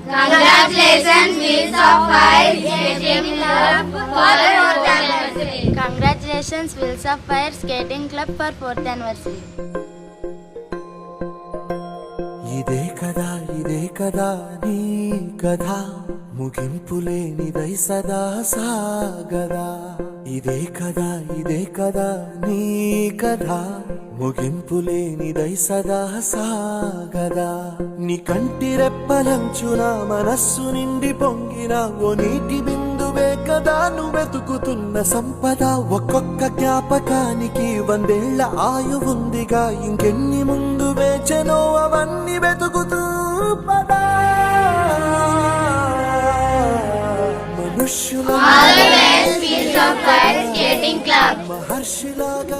Congratulations, Wheels of Fire Skating Club for 4th anniversary. Congratulations, Wheels of Fire Skating Club for 4th anniversary. ఇదే కదా నీ కథ ముగింపులేనిదై సదా సాగదా. ఇదే కదా నీ కథ ముగింపులేనిదై సదా సాగదా. నీ కంటి రెప్పలంచున మనస్సు నిండి పొంగిన ఓ నీటి బిందువే కదా నువ్వెతుకుతున్న సంపద. ఒక్కొక్క జ్ఞాపకానికి 100 ఏళ్ల ఆయువుందిగా, ఇంకెన్ని ముందు వేచెనో అవన్నీ వెతుకుతూ పదా. మనుష్యుల Wheels of Fire Skating Club. మహర్షిలాగా